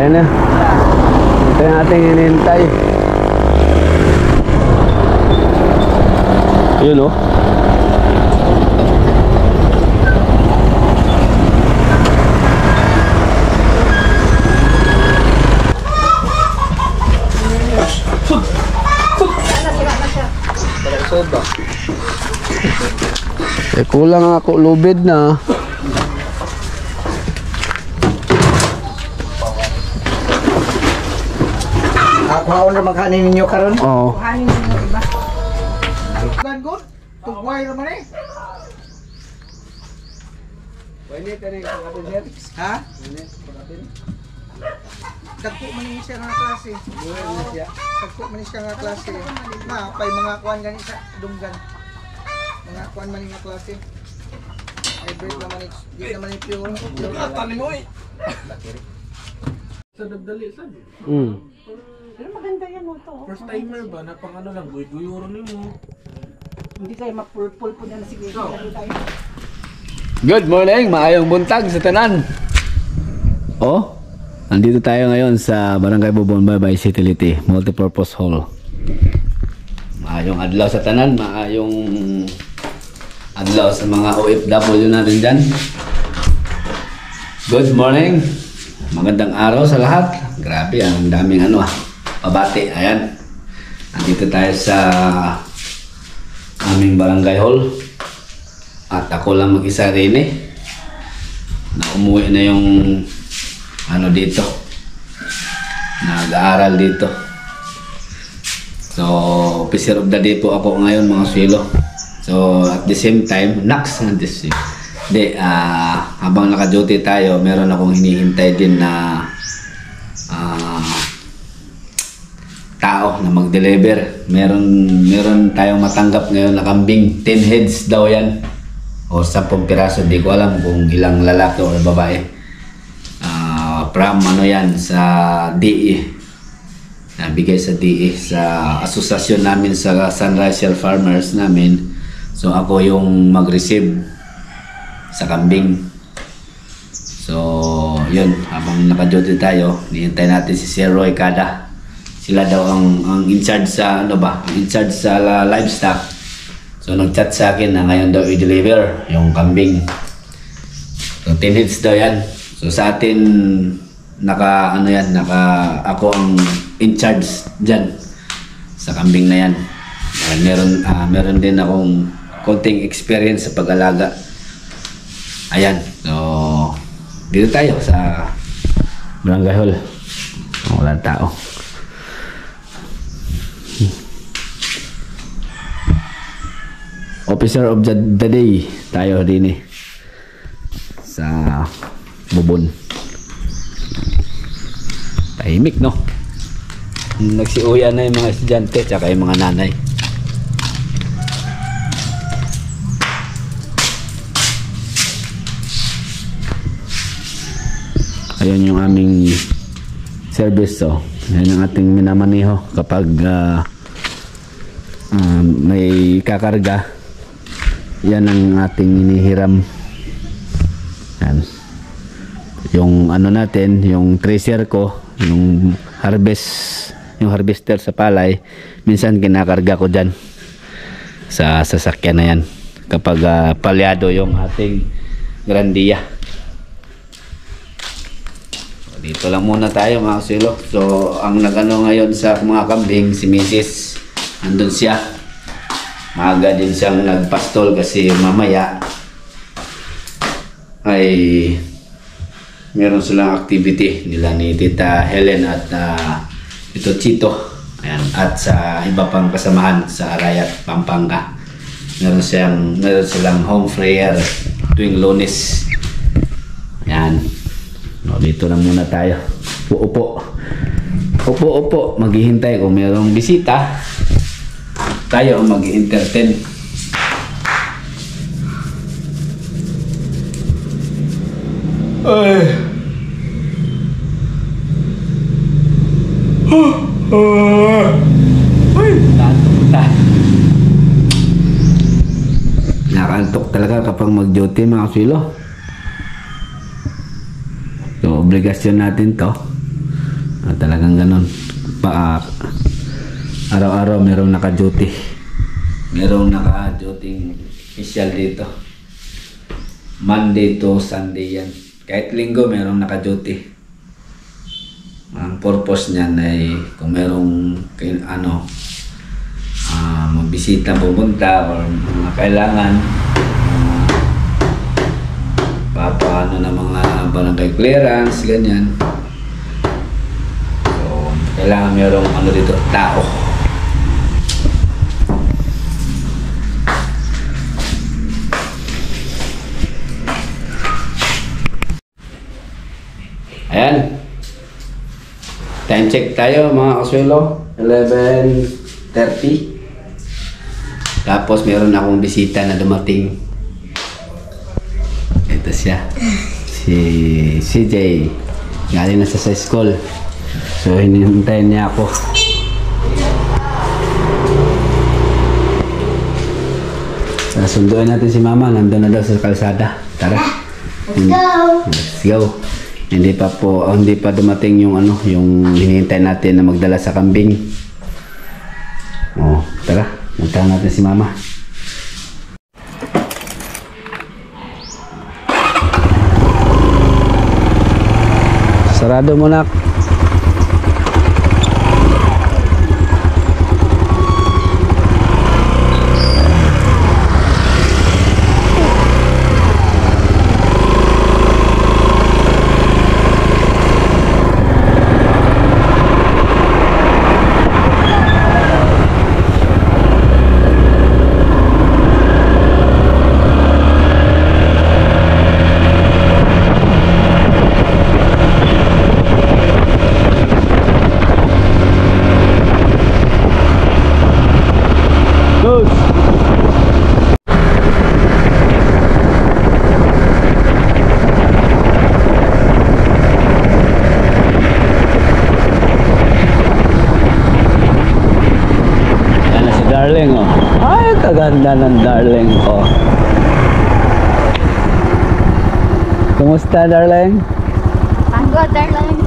Ayan na. Ito yung ating inintay. Yun o. Kulang ako lubid na. Ako na maghanin ninyo karon. Oo. Hanin ninyo iba. Good. Tugway naman eh. Pwede tayo sa kapatid. Ha? Pwede sa kapatid. Dagko man ni siya nga klase. Dagko man ni siya nga klase. Na, pay mga kuan gani sa dunggan. Mga kuan man nga klase. Hybrid naman ni, di naman ni pure. Tali mo eh. Sa dagdali sad. Pero maganda yan mo to. First timer ba na pang ano lang guy-guyoro nimo. Hindi tayo mapulpul po na sige. Hindi tayo. Good morning, maayong buntag sa tanan. Oh, nandito tayo ngayon sa Barangay Bubon, Baybay, City Multipurpose Hall. Maayong adlaw sa tanan, maayong adlaw sa mga OFW natin dyan. Good morning, magandang araw sa lahat. Grabe, ang daming pabati. Ayan, nandito tayo sa aming barangay hall. At ako lang mag-isa rin na umuwi na yung dito, nag-aaral dito. So officer of the day po ako ngayon mga swilo. So at the same time habang naka-duty tayo, meron akong hinihintay din na tao na mag-deliver. Meron tayong matanggap ngayon na kambing, 10 heads daw yan o 10 piraso, di ko alam kung ilang lalaki o babae. From yan sa DE, nabigay sa DE sa asosasyon namin sa Sunrise Farmers namin. So ako yung mag-receive sa kambing. So yun, habang naka-duty tayo, nihintay natin si Sir Roy Kada. Sila daw ang in charge sa in charge sa livestock. So nag-chat sa akin na ngayon daw i-deliver yung kambing. So 10 heads daw yan. So sa atin ako ang in charge diyan sa kambing na yan. Meron din akong konting experience sa pag-alaga. Ayan. So dito tayo sa Barangay Hall. Walang tao. Officer of the day tayo din sa Bubon. Tahimik no. Nagsiuya na yung mga estudyante tsaka yung mga nanay. Ayan yung aming service. So ayan ang ating minamaniho kapag may kakarga. Yan ang ating inihiram. Yan. Yung natin, yung tracer ko, yung harvester sa palay, minsan kinakarga ko dyan sa sasakyan na yan kapag palyado yung ating grandiya. So, dito lang muna tayo mga silo. So ang ngayon sa mga kambing, si Mrs. andun siya. Maaga din siyang nagpastol kasi mamaya ay meron silang activity nila ni Tita Helen at ito Chito. Ayan, at sa iba pang kasamahan sa Arayat, Pampanga. Meron silang home prayer tuwing Lunes. Ayan. No, dito lang muna tayo. Upo. Maghihintay kung merong bisita. Tayo ang mag-entertain. Ay. Nakaantok talaga kapag mag-duty mga silo. So, obligasyon natin to. Talagang ganun. Araw-araw merong naka-duty. Merong naka-duty official dito. Monday to Sunday yan. Kahit linggo merong naka-duty. Ang purpose niyan ay kung merong magbisita pumunta or mga kailangan papaano na mga barangay clearance, ganyan. So, kailangan merong dito, tao. Ayan. Time check tayo mga kaswelo. 11:30. Tapos meron akong bisita na dumating. Ito siya. Si CJ. Galing na sa school. So hinintayin niya ako. Sunduin natin si Mama. Nandun na daw sa kalsada. Tara. Let's go! Let's go. Hindi pa dumating yung yung hinihintay natin na magdala sa kambing. Oh, tara. Puntahan natin si Mama. Sarado mo, nak. Darling, oh. Ay, kaganda ng darling ko. Kumusta, darling? I'm good, darling.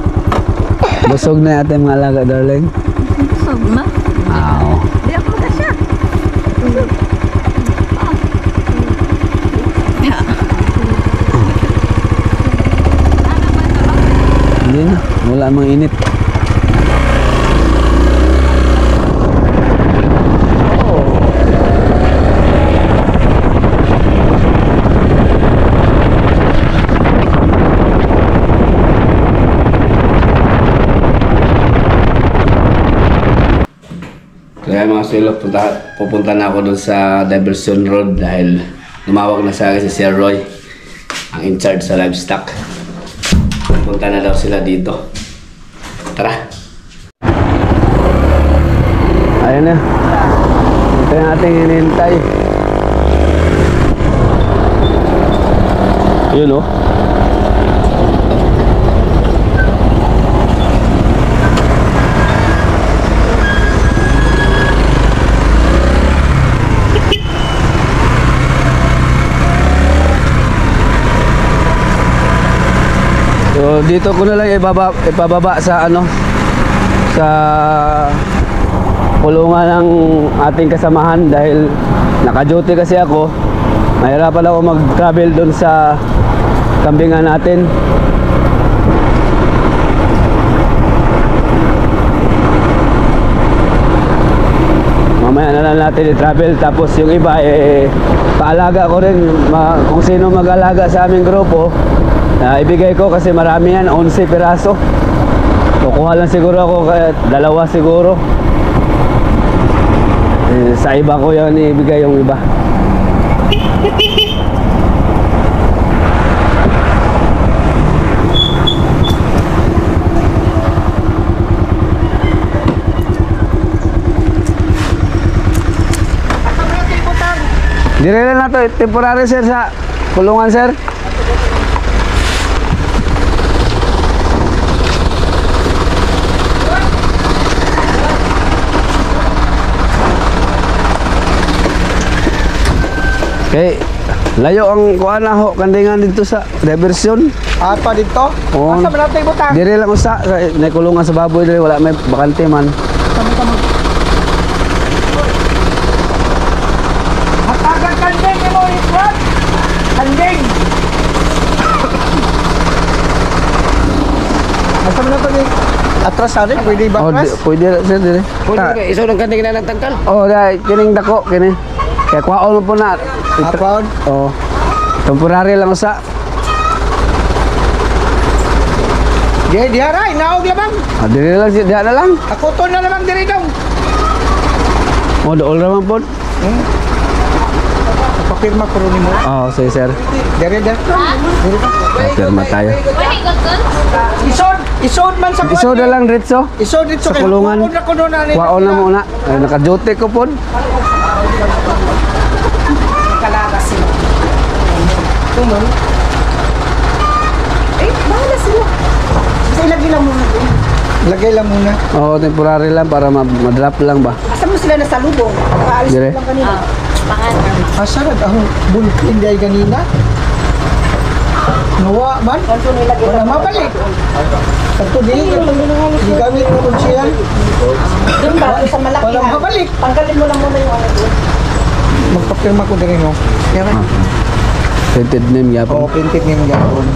Busog na yata yung mga alaga, darling? Busog na? Oo. Di ako na siya. Hindi na. Wala mang init. Kaya mga swelo, pupunta na ako doon sa Diversion Road dahil lumawag na sa akin si Sir Roy, ang in charge sa livestock. Pupunta na daw sila dito. Tara! Ayan na. Ito yung ating hinihintay. Yun, oh. So dito ko na lang ipababa sa sa kulungan ng ating kasamahan dahil naka-duty kasi ako. Mahirapan ako mag-travel doon sa kambingan natin. Mamaya na lang natin i-travel, tapos yung iba paalaga ko rin kung sino mag-alaga sa aming grupo. Ibigay ko kasi marami yan, 11 piraso. Kukuha lang siguro ako, dalawa siguro. Sa iba ko yan ibigay yung iba. Dire na to, temporary sir sa kulungan sir. Okay, layo ang kuan na ho kandingan dito sa diversion. Apa dito? Oo. Asa man natin butang? Dire lang usa, nakulungan sa baboy dire wala may bakante man. Hatagan kandeng mo, Iswan! Kandeng! Asa man natin eh? Atras sa rin? Pwede ba Oh, atras? pwede ra sir dire. Iso ng kanting na ng tangkal. Oh, dai kining dako kini. Kaya kwaon mo po na. Apon? Oh. Temporary lang usa. Di haray, naog lamang. Dire lang si dia na lang. Ako to na lamang diri dong. Oh, dool raman po. Papirma ko rin mo. Oh, sige sir. Diri diri. Pirma tayo. Isod man sa Iso na lang diretso. Isod dito Sa kulungan. Kuno na kuno na ni. Kwaon na muna. Ay naka-duty ko po. Kalakas sila. Tumon. Bahala sila. Kasi lagi lang muna doon. Lagay lang muna. Oh, temporary lang para ma-drop lang ba. Asa mo sila nasa lubong? Paalis Dire. lang kanina. Asarad ang bulkin day ganina. Nawa man. Kanto nilagay Wala mabalik. Kanto dili gamit mo kun siya. Doon ba? Doon sa malaki Walang ha? mabalik. Tanggalin mo lang muna yung ano doon. Magpapirma ko diri mo. Yan. Printed name Oh, yapon. printed name gapon.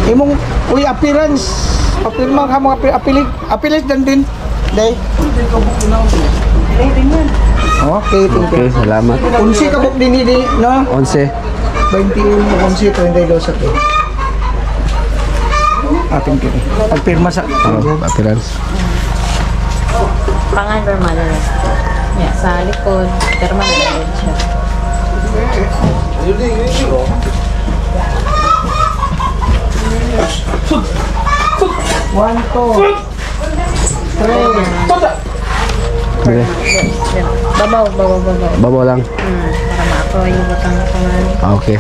Imong uy appearance. Papirma ka mga apilit dan din. Day. Okay, thank Okay, you. salamat. Unsi ka buk din di no? 11. 21 unsi 22 sa to. Ating kini. Pagpirma sa Oh, appearance. Pangan normal na. Yeah, sa likod, pero manalagod siya. One, two, three. Dire. Babaw, babaw, babaw. Babaw lang. Para maako yung batang pangan. Ah, okay.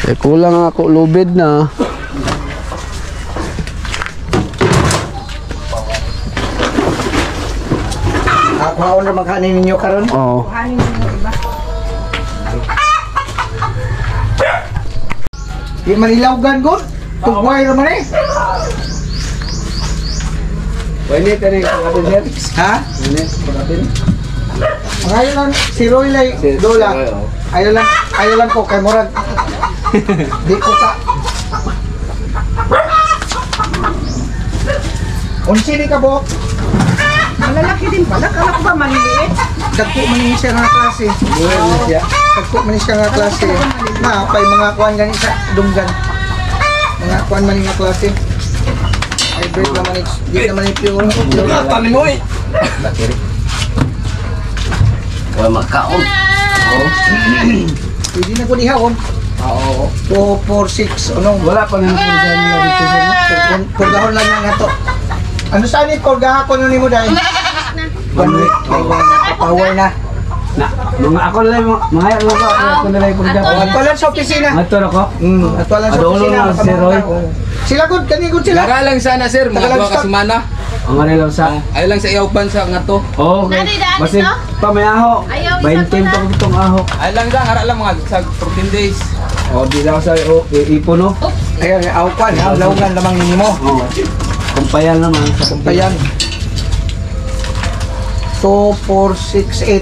Eh, kulang ako lubid na. Ako na magkanin ninyo karon. Oo. Di manilawgan ko. Tugway naman eh. Pwede tani kapatid sir. Ha? Pwede kapatid. Ngayon lang si Roy lay dola. Ayaw lang ko kay Murag. Di ko ka. Unsi ni ka bo. Malalaki din pala. Kala ko ba maliliit? Dagko man ni siya nga klase. Dagko man ni siya nga klase. Na pay mga kuan gani sa dunggan. Mga kuan man nga klase. Hybrid naman ni di naman ni pure. Tanim mo eh. Wala makaon. Pwede na ko dihawon. Oo. 2, 4, 6 ano. Wala pa nga po sa nila dito sir. Purgahon lang nga to. Ano saan ni purgaha ko nimo dai? 1 week. Power na. Na, mga ako na lang mga ano ko, ako na lang yung pagdako. Ato lang sa opisina. Ato na ko. Ato lang sa Adolo opisina. na si Roy. Sila gud kani gud sila. Lara lang sana sir, mga Tagalang duha ka stock. semana. Ang ano lang sa. Ay lang sa iyaw sa nga to. Oh, okay. Basta pa may aho. 20 pa itong aho. Ay lang hara lang mga sa 14 days. Oh, di lang sa ipon no. Ayan, awpan, lawgan lamang nimo. Oh. Kumpayan naman sa kumpayan. Ayan. 2, 4, 6, 8.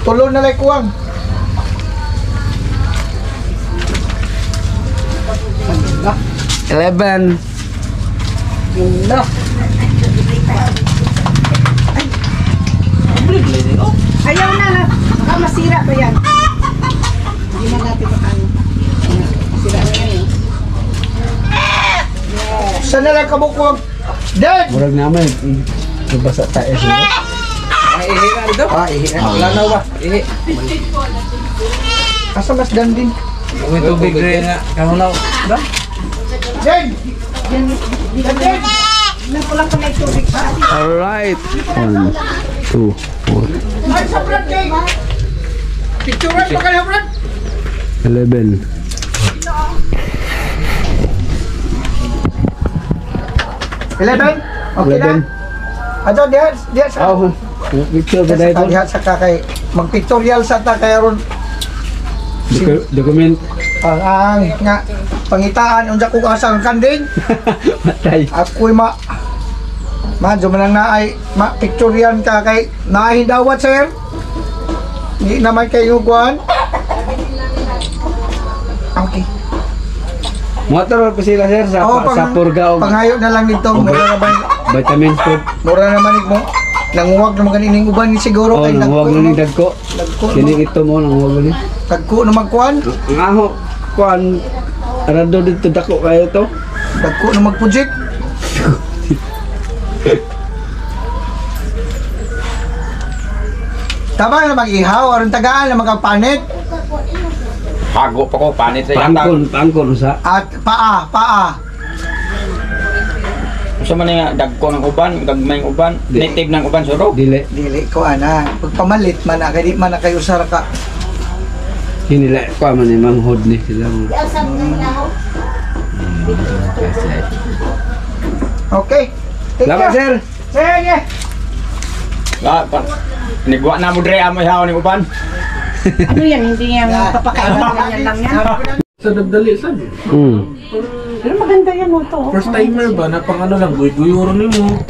Tulo na lay kuwang. Ano? 11. Ano? Ayaw na. Baka masira ba yan? Hindi na natin pakain. Masira na yan eh. Saan na lang kabukwag? Dad! Murag naman. Nabasa tayo sa. Ay ihi na dito. Ihi. Wala na ba? Ihi. Asa mas dandin? May tubig rin nga. Kahunaw. Da? Dad! Nagpulang pa may tubig pa. Alright. 1, 2, 4, Ay, sa Brad King! Picturean pa kayo, Brad! 11. 11? Okay na? 11. Ato, diyan sa... Oh, picture ba Diyan dahil? diyan sa kakay. Mag-pictorial sa ta kaya ron. Document. Ang nga, pangitaan, unsa kong asang kanding. Matay. Ako'y Madyo man ang naay, pictorial ka kay nahidawat sir. Hindi naman kayo kuhan. Okay. Motor pa sila sir sa, sa purga o Panghayo na lang dito. Mura naman. vitamins food. Mura naman mo. Nanguwag naman ganing uban ni siguro Oh, kay nanguwag na ni dagko. Dagko. Kini ito mo nanguwag na ni. Dagko na magkuhan. Ang aho kuan arado dito dako kayo to. Dagko na magpujik. Tama na mag-ihaw, aron tagaan na magkapanit. Hago pa ko, panit sa Pangkon sa. At paa. Gusto man nga, dagko ng uban, gagmay ng uban, native ng uban, suro. Dili. Dili ko ana, pagpamalit man na, kaya di man na kayo saraka. Hinila ko man ni manghod ni sila. Okay. Salamat sir. Sige. Nigwa na mo dre amo ihaw ng uban. Ano yan? Hindi yan papakain. Ganyan lang yan. Sa nagdali sad. Pero maganda yan mo to. First timer ba na pang ano lang guy-guyuro nimo.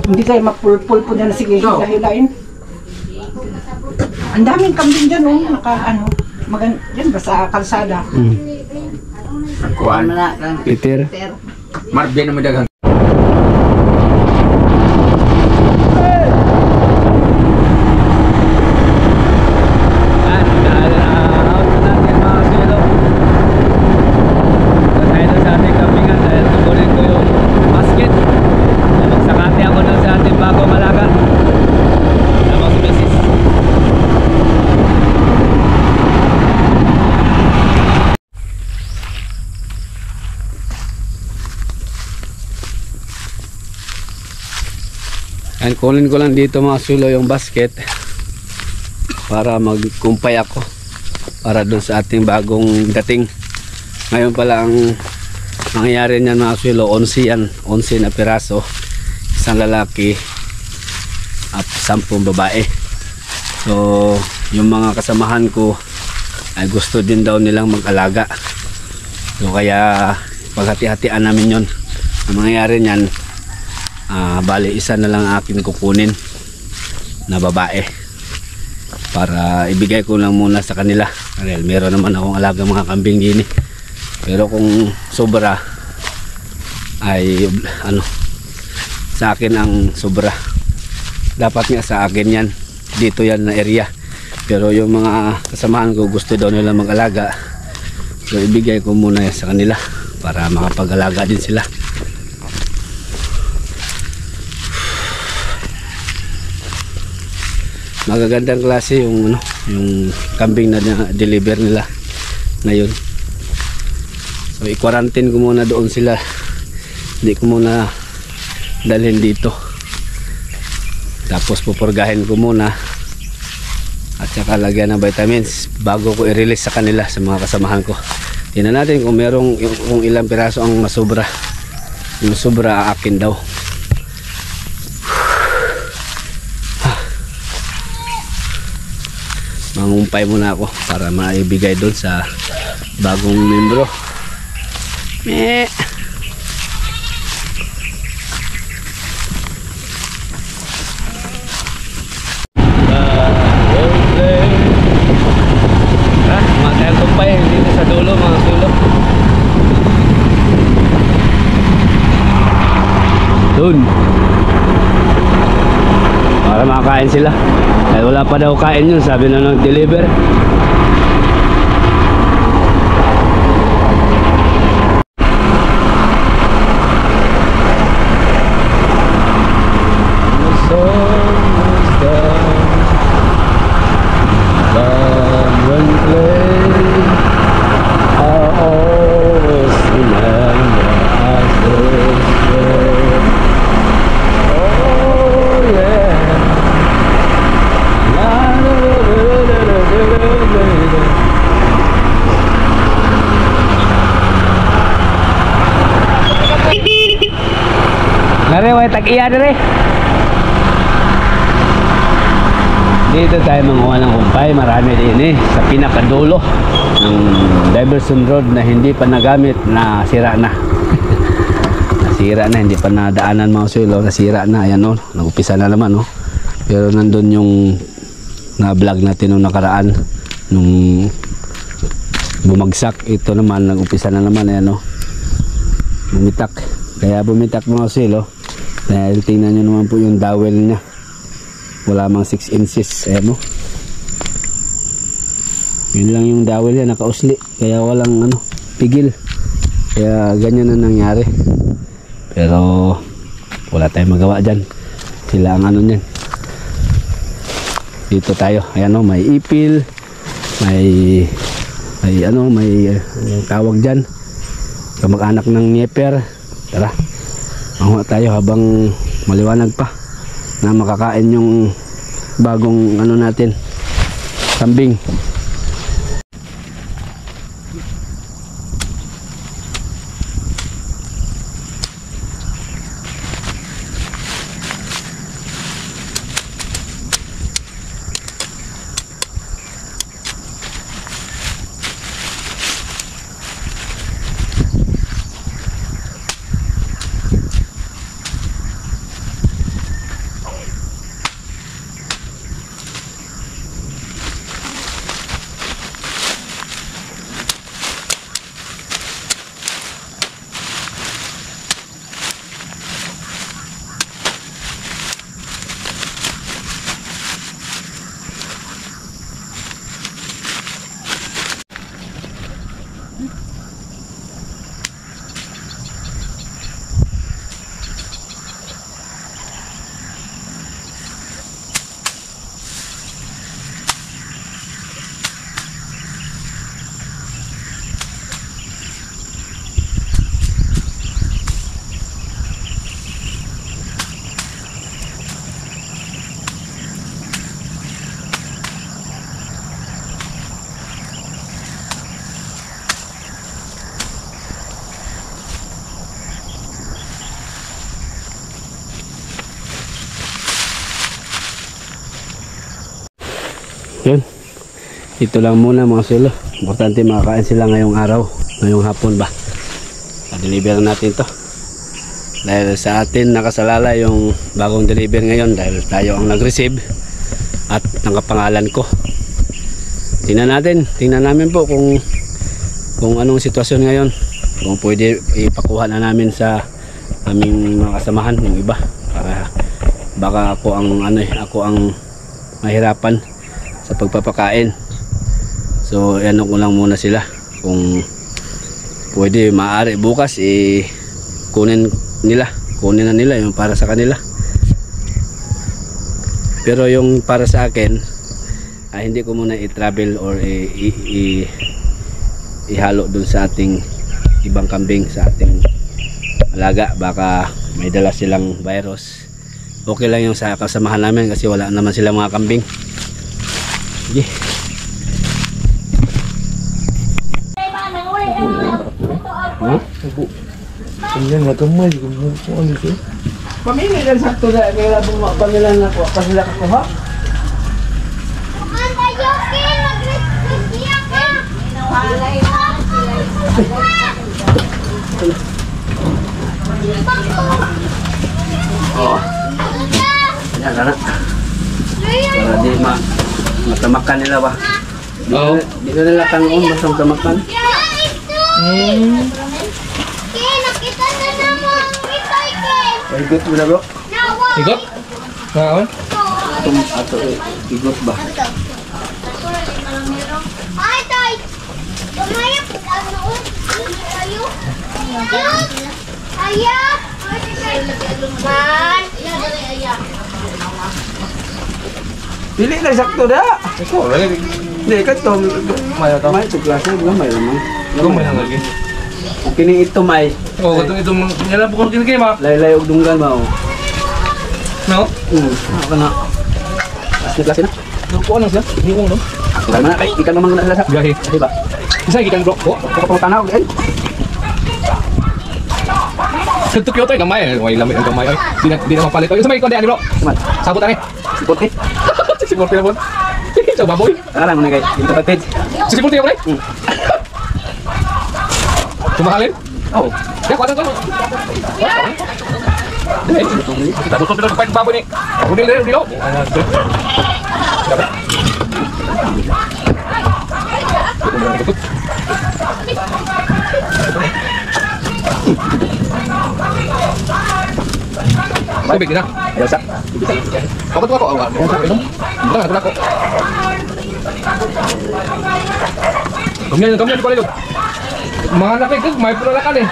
Hindi kayo mapulpul po dyan na sige. Hilahin. Ang daming kambing dyan oh. Dyan ba sa kalsada? Kuan. Peter. Marbin mo dagang. And kunin ko lang dito mga sulo yung basket para magkumpay ako para doon sa ating bagong dating. Ngayon pala ang mangyayari niyan mga sulo, 11 yan, 11 na piraso, isang lalaki at 10 babae. So yung mga kasamahan ko ay gusto din daw nilang mag-alaga, so kaya paghati-hatian namin yon. Ang mangyayari niyan, bali isa na lang akin kukunin na babae para ibigay ko lang muna sa kanila. Dahil meron naman akong alaga mga kambing din, pero kung sobra ay sa akin ang sobra, dapat nga sa akin yan, dito yan na area. Pero yung mga kasamahan ko gusto daw nila mag-alaga, so ibigay ko muna sa kanila para makapag-alaga din sila. Magagandang klase yung yung kambing na deliver nila ngayon. So i-quarantine ko muna doon sila, hindi ko muna dalhin dito, tapos pupurgahin ko muna at saka lagyan ng vitamins bago ko i-release sa kanila, sa mga kasamahan ko. Tingnan natin kung merong kung ilang piraso ang masobra. Yung sobra akin daw. Mangumpay muna ako para maibigay doon sa bagong membro. Matayang kumpay dito sa dulo mga sulok. Doon para makakain sila. Ay wala pa daw kain yun, sabi na nag-deliver. tag-iya dere. Dito tayo manguha ng kumpay, marami din sa pinakadulo ng Diversion Road na hindi pa nagamit, na sira na. Nasira na, hindi pa nadaanan mga sulo, nasira na. Ayan o, nag-upisa na naman o. Pero nandun yung na-vlog natin nung nakaraan, nung bumagsak. Ito naman, nag-upisa na naman, ayan o. Bumitak. Kaya bumitak mga sulo. Dahil tingnan nyo naman po yung dowel niya. Wala mang 6 inches, ayan mo. Yun lang yung dowel niya, nakausli. Kaya walang pigil. Kaya ganyan na nangyari. Pero wala tayong magawa dyan. Sila ang niyan. Dito tayo, ayan o, may ipil, may tawag dyan, kamag-anak ng nieper. Tara, manguha tayo habang maliwanag pa, na makakain yung bagong natin, kambing. Yun, ito lang muna mga sulo. Importante makakain sila ngayong araw, ngayong hapon ba. Na-deliver natin to. Dahil sa atin nakasalala yung bagong deliver ngayon, dahil tayo ang nag-receive at nakapangalan ko. Tingnan namin po kung anong sitwasyon ngayon, kung pwede ipakuha na namin sa aming mga kasamahan, yung iba, para baka ako ang mahirapan sa pagpapakain. So ano ko lang muna sila, kung pwede, maaari bukas kunin na nila yung para sa kanila. Pero yung para sa akin, hindi ko muna i-travel or ihalo dun sa ating ibang kambing, sa ating alaga. Baka may dala silang virus. Okay lang yung sa kasamahan namin kasi wala naman silang mga kambing. Sige. Kanya nga kamay, kung ano siya. Pamili lang sakto na, kaya bumaba nila na ko, pa sila kakuha. Oh. Yan na. Para di matamakan nila ba? Di ko nila tangon basta matamakan. Igot mo na bro? Igot? Ngaon? Ato igot ba? Ay, tay! Kumaya po ano? Ayo! Ayo! Man! Pili lang sakto da. Ikaw, lagi. Hindi, ito. May ito. May ito klase, may naman. Gamay lang lagi. Kini ito may. Oh, itong nila po kung kinigay ma. Laylay og dunggan ba? No? Ako na. Klase klase na. Ko ano siya? Hindi ko no. Ako na kay ikan mamang na sa. Gahi. Di ba? Isa gikan bro. Ko tanaw din. Kentuk yo tayo gamay. Way lamit ang gamay. Di na mapalit. Sa may konde ani bro. Sabot ani. Puti. Sipot na po. Coba boy. Sekarang mana kayak interated. Sipot ya, Bro. Kumahalin? Oh. Ya, kuatan ko. Kita butuh kita pakai baboy ni. Udah dilo. Baik kita. Biasa. Ako to ako. Tara ako. Kamyan ko lalo. Mga nakay ko, may pula ka eh.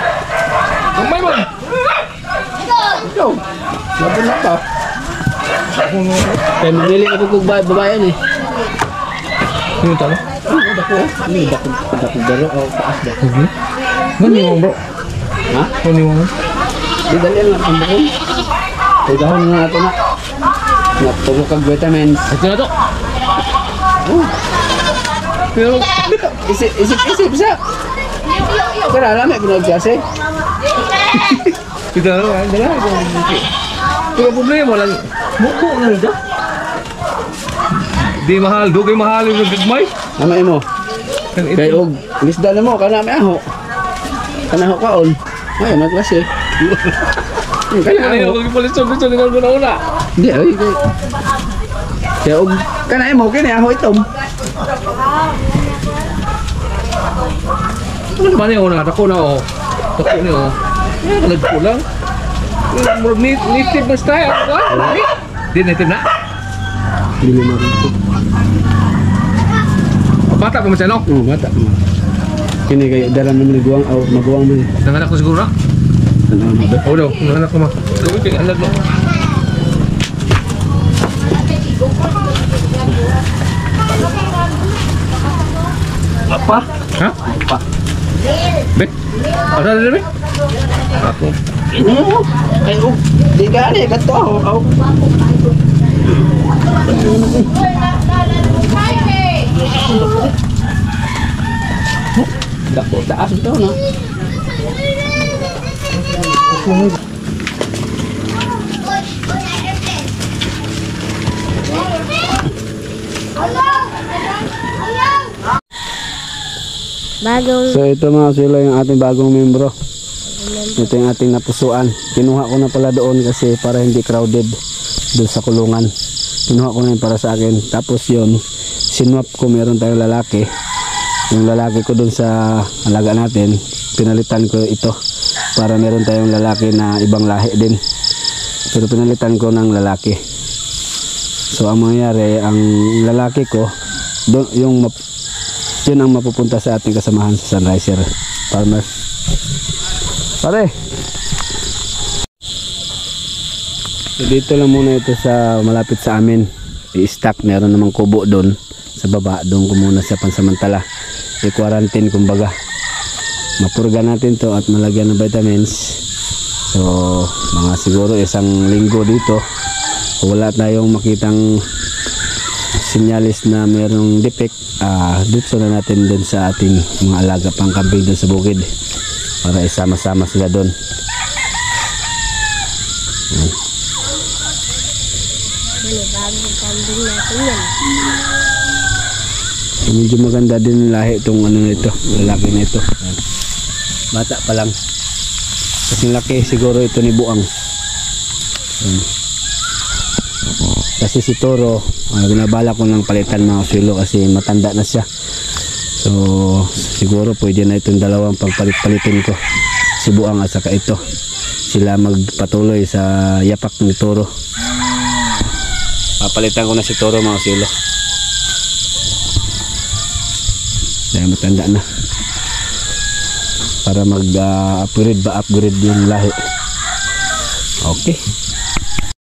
Kamay mo. Yo. Laban na ba? Kaya mamili ako kung babayan eh. Sino talo? Ini dako daro o taas dako. Gani mo bro. Ha? Gani mo. Di dali lang ang bakon. Kaya dahon nga ato na. Natulo kag vitamins. Ito na to. Pero isip siya. Pero alam mo kung nagkasi. Kita na dala. Pero problema lang. Muko na ito. Di mahal, dugay mahal yung gagmay. Amay mo. Kaya og isda na mo kana may aho. Kana ho kaon. Ay magklase. Kaya na yung police gusto nila una. Hindi ay. Kaya og kana mo kini aho itom. Ano naman yung una? Tako na o. Tako na o. Nagpo lang. Native na style. Di native na. Dili na rin. Bata pa mo siya no? Bata. Kini kay dalan naman guwang aw maguwang mo. Nanganak ko siguro na? Ano mo ba? Oo daw, nanganak ko ma. Gawin kay alag no. Apa? Ha? Apa? Bet? Ada ada bet? Ako. Ay og di gani kadto aw. Dako taas ito no. So ito mga sila yung ating bagong membro. Ito yung ating napusuan. Kinuha ko na pala doon kasi para hindi crowded doon sa kulungan. Kinuha ko na yun para sa akin. Tapos yun, sinwap ko, meron tayong lalaki. Yung lalaki ko doon sa alaga natin, pinalitan ko ito para meron tayong lalaki na ibang lahi din. Pero pinalitan ko ng lalaki. So ang mangyayari, ang lalaki ko, doon, yun ang mapupunta sa ating kasamahan sa Sunriser Farmer. Pare! So dito lang muna ito sa malapit sa amin. I-stack, meron namang kubo doon sa baba. Doon ko muna sa pansamantala. I-quarantine kumbaga. Mapurga natin to at malagyan ng vitamins. So mga siguro isang linggo dito. Wala tayong makitang sinyalis na mayroong defect. Dito na natin dun sa ating mga alaga pang kambing dun sa bukid para isama-sama sila dun. Medyo maganda din lahi itong ano nito, lalaki na ito. Bata pa lang. Kasing laki siguro ito ni Buang. Kasi si Toro, binabala ko ng palitan mga swilo kasi matanda na siya. So siguro pwede na itong dalawang pagpalit-palitin ko, si Buang at saka ito. Sila magpatuloy sa yapak ni Toro. Papalitan ko na si Toro mga swilo. Dahil matanda na. Para mag-upgrade yung lahi. Okay.